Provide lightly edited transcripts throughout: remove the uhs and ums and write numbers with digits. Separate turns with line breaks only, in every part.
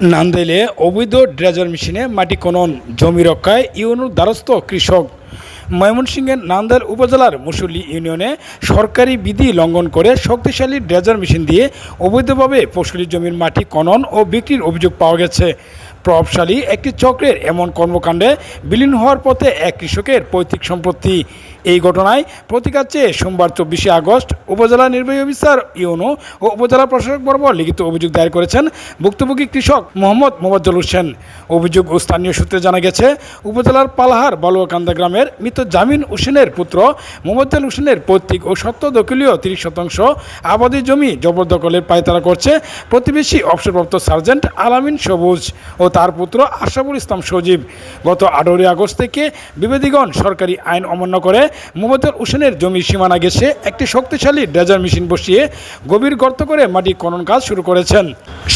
নান্দাইলে অবৈধ ড্রেজার মেশিনে মাটি খনন, জমি রক্ষায় ইউনুর দ্বারস্থ কৃষক। ময়মনসিংহের নান্দাইল উপজেলার মুসল্লি ইউনিয়নে সরকারি বিধি লঙ্ঘন করে শক্তিশালী ড্রেজার মেশিন দিয়ে অবৈধভাবে ফসলি জমির মাটি খনন ও বিক্রির অভিযোগ পাওয়া গেছে। প্রভাবশালী একটি চক্রের এমন কর্মকাণ্ডে বিলীন হওয়ার পথে এক কৃষকের পৈতৃক সম্পত্তি। এই ঘটনায় প্রতিকার চেয়ে সোমবার 24শে আগস্ট উপজেলা নির্বাহী অফিসার ইউনো ও উপজেলা প্রশাসক বরাবর লিখিত অভিযোগ দায়ের করেছেন ভুক্তভোগী কৃষক মোহাম্মদ মোবাজ্জল হোসেন। অভিযোগ ও স্থানীয় সূত্রে জানা গেছে, উপজেলার পালাহার বালুয়াকান্দা গ্রামের মৃত জামিন হোসেনের পুত্র মোবাজ্জল হোসেনের পৈতৃক ও সত্য দখলীয় 30% আবাদি জমি জবরদখলের পায়তারা করছে প্রতিবেশী অবসরপ্রাপ্ত সার্জেন্ট আলামিন সবুজ ও তার পুত্র আশরাফুল ইসলাম সজীব। গত 18 আগস্ট থেকে বিবাদীগণ সরকারি আইন অমান্য করে মোবাজ্জল হোসেনের জমির সীমানা ঘেঁষে একটি শক্তিশালী ড্রেজার মেশিন বসিয়ে গভীর গর্ত করে মাটি খনন কাজ শুরু করেছেন।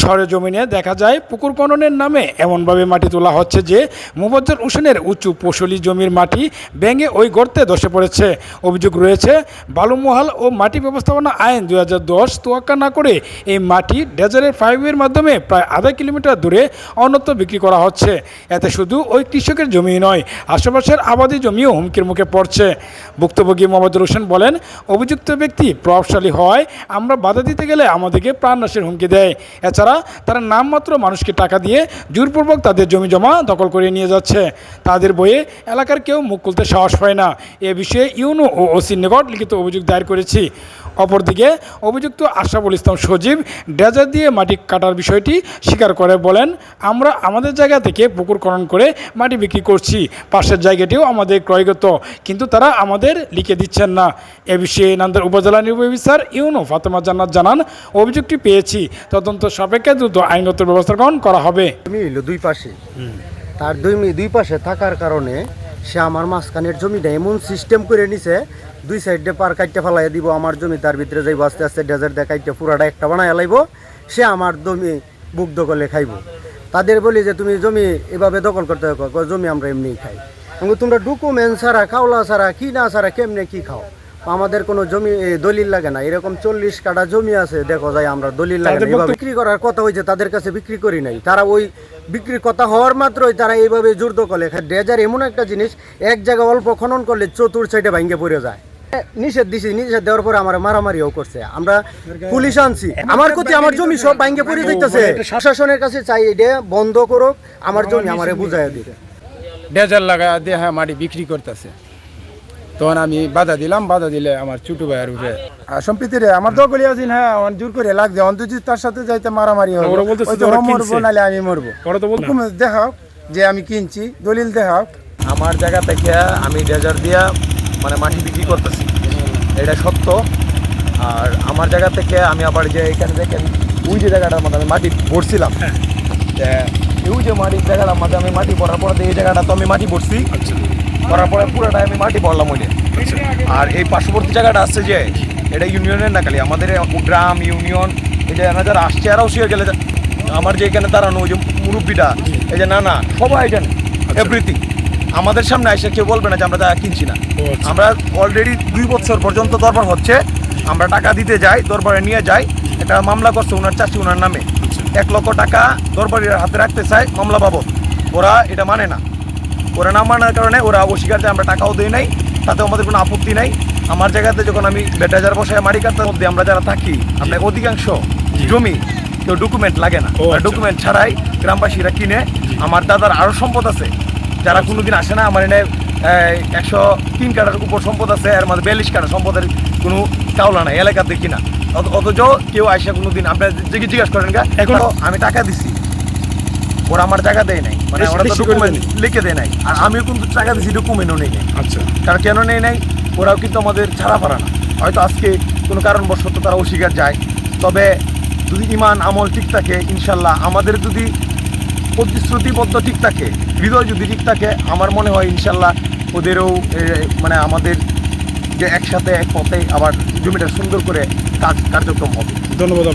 সরেজমিনে দেখা যায়, পুকুর খননের নামে এমনভাবে মাটি তোলা হচ্ছে যে মোবাজ্জল হোসেনের উঁচু ফসলি জমির মাটি ভেঙে ওই গর্তে ধসে পড়েছে। অভিযোগ রয়েছে, বালুমহাল ও মাটি ব্যবস্থাপনা আইন 2010 তোয়াক্কা না করে এই মাটি ড্রেজারের পাইপের মাধ্যমে প্রায় আধা কিলোমিটার দূরে অন্যত্র বিক্রি করা হচ্ছে। এতে শুধু ওই কৃষকের জমি নয়, আশেপাশের আবাদি জমিও হুমকির মুখে পড়ছে। ভুক্তভোগী মোবাজ্জল হোসেন বলেন, অভিযুক্ত ব্যক্তি প্রভাবশালী হওয়ায় আমরা বাধা দিতে গেলে আমাদেরকে প্রাণনাশের হুমকি দেয়। এছাড়া তারা নামমাত্র মানুষকে টাকা দিয়ে জোরপূর্বক তাদের জমি জমা দখল করে নিয়ে যাচ্ছে। তাদের বইয়ে এলাকার কেউ মুখ খুলতে সাহস পায় না। এ বিষয়ে ইউনো ও ওসির নিকট লিখিত অভিযোগ দায়ের করেছি। অপরদিকে অভিযুক্ত আশরাফুল ইসলাম সজীব ড্রেজার দিয়ে মাটি কাটার বিষয়টি স্বীকার করে বলেন, আমরা আমাদের জায়গা থেকে পুকুর খনন করে মাটি বিক্রি করছি, পাশের জায়গাটিও আমাদের ক্রয়গত, কিন্তু তারা আমাদের লিখে দিচ্ছেন না। এ বিষয়ে নান্দাইল উপজেলা নির্বাহী অফিসার ইউনো ফাতেমা জান্নাত জানান, অভিযোগটি পেয়েছি, তদন্ত সাপেক্ষে দ্রুত আইনগত ব্যবস্থা গ্রহণ করা হবে।
জমি হইল দুই পাশে, তার দুই পাশে থাকার কারণে সে আমার মাঝখানের জমিটা এমন সিস্টেম করে নিছে, দুই সাইডে পার কাটতে ফেলাই দিব, আমার জমি তার ভিতরে যাইব, আস্তে আস্তে ডেজার্ট দিয়ে কাটতে পুরাটা একটা বানায় লাইব, সে আমার জমি বুক দখলে খাইব। তাদের বলি যে তুমি জমি এভাবে দখল করতে হবে, জমি আমরা এমনিই খাই। তোমরা ডকুমেন্ট ছাড়া, খাওলা ছাড়া, কি না ছাড়া কেমনে কি খাও? আমাদের কোনো জমি দলিল লাগে না। এরকম 40 কাঠা জমি আছে, দেখো যায় আমরা দলিল লাগে না। বিক্রি করার কথা হয়েছে, তাদের কাছে বিক্রি করি নাই। তারা ওই বিক্রির কথা হওয়ার মাত্রই তারা এইভাবে জোর দখলে খায়। ড্রেজার এমন একটা জিনিস, এক জায়গায় অল্প খনন করলে চতুর সাইডে ভাঙ্গে পড়ে যায়। নিষেধ দিছি, নিষেধ দেওয়ার পরে আমার মারামারিও করছে, আমরা পুলিশ আনছি। আমার কাছে আমার জমি সব ভাঙ্গে পড়ে যাইতেছে। প্রশাসনের কাছে চাই এটা বন্ধ করুক, আমার জমি আমারে বুঝাইয়া দিতে।
ড্রেজার লাগা দিয়ে হ্যাঁ মাটি বিক্রি করতেছে, তখন আমি বাধা দিলাম। বাধা দিলে আমার ছোট ভাইয়ের উঠে সম্প্রীতিরে আমার দখলে আছেন, হ্যাঁ জোর করে লাগছে, অন্তত তার সাথে যাইতে মারামারি হবে, মরবো নাহলে আমি মরবো। দেখাও যে আমি কিনছি, দলিল দেখাও।
আমার জায়গা থেকে আমি ড্রেজার দিয়া মানে মাটি বিক্রি করতেছি, এটা সত্য। আর আমার জায়গা থেকে আমি আবার যে এখানে দেখেন ওই যে জায়গাটার মধ্যে আমি মাটি ভরছিলাম, ওই যে মাটির জায়গাটার মধ্যে আমি মাটি ভরার পরে এই জায়গাটা তো আমি মাটি ভরছি, করার পরে পুরোটাই আমি মাটি ভরলাম ওইটা। আর এই পার্শ্ববর্তী জায়গাটা আসছে যে এটা ইউনিয়নের না, খালি আমাদের গ্রাম ইউনিয়ন, এই যে যারা আসছে আরও শিখে গেলে আমার যে এখানে দাঁড়ানো ওই যে মুরব্বীটা, এই যে না সবাই জানে এভরিথিং। আমাদের সামনে এসে কেউ বলবে না যে আমরা জায়গা কিনছি না। আমরা অলরেডি 2 বছর পর্যন্ত দরবার হচ্ছে, আমরা টাকা দিতে যাই, দরবারে নিয়ে যাই, একটা মামলা করছে ওনার চাচি ওনার নামে, 1 লক্ষ টাকা দরবারের হাতে রাখতে চায় মামলা বাবদ। ওরা এটা মানে না, ওরা না মানার কারণে ওরা অস্বীকার যে আমরা টাকাও দিই নাই, তাতে আমাদের কোনো আপত্তি নাই। আমার জায়গাতে যখন আমি ড্রেজার বসায় মাটি কাটার মধ্যে আমরা যারা থাকি, আমরা অধিকাংশ জমি কেউ ডকুমেন্ট লাগে না, ডকুমেন্ট ছাড়াই গ্রামবাসীরা কিনে। আমার দাদার আরও সম্পদ আছে, যারা কোনোদিন আসে না। আমার এনে 103 কাঠার উপর সম্পদ আছে, এর মধ্যে 42 কাঠা সম্পদের কোনো চাওলা নাই, এলাকার দেখি না। অথচ কেউ আসে কোনোদিন আপনার জিজ্ঞাসা করেন গা, এখন আমি টাকা দিছি, ওরা আমার টাকা দেয় নাই, মানে ওরা তো ডকুমেন্ট লিখে দেয় নাই। আর আমিও কিন্তু টাকা দিচ্ছি, ডকুমেন্টও নেই নাই। আচ্ছা, কারণ কেন নেই নাই, ওরাও কিন্তু আমাদের ছাড়া পারা না। হয়তো আজকে কোনো কারণবশত তারা অস্বীকার যায়, তবে যদি ইমান আমল ঠিক থাকে, ইনশাল্লাহ আমাদের যদি প্রতিশ্রুতিবদ্ধ ঠিক থাকে, হৃদয় যদি ঠিক থাকে, আমার মনে হয় ইনশাল্লাহ ওদেরও মানে আমাদের যে একসাথে এক পথে আবার জমিটা সুন্দর করে কার্যক্রম হবে।
ধন্যবাদ।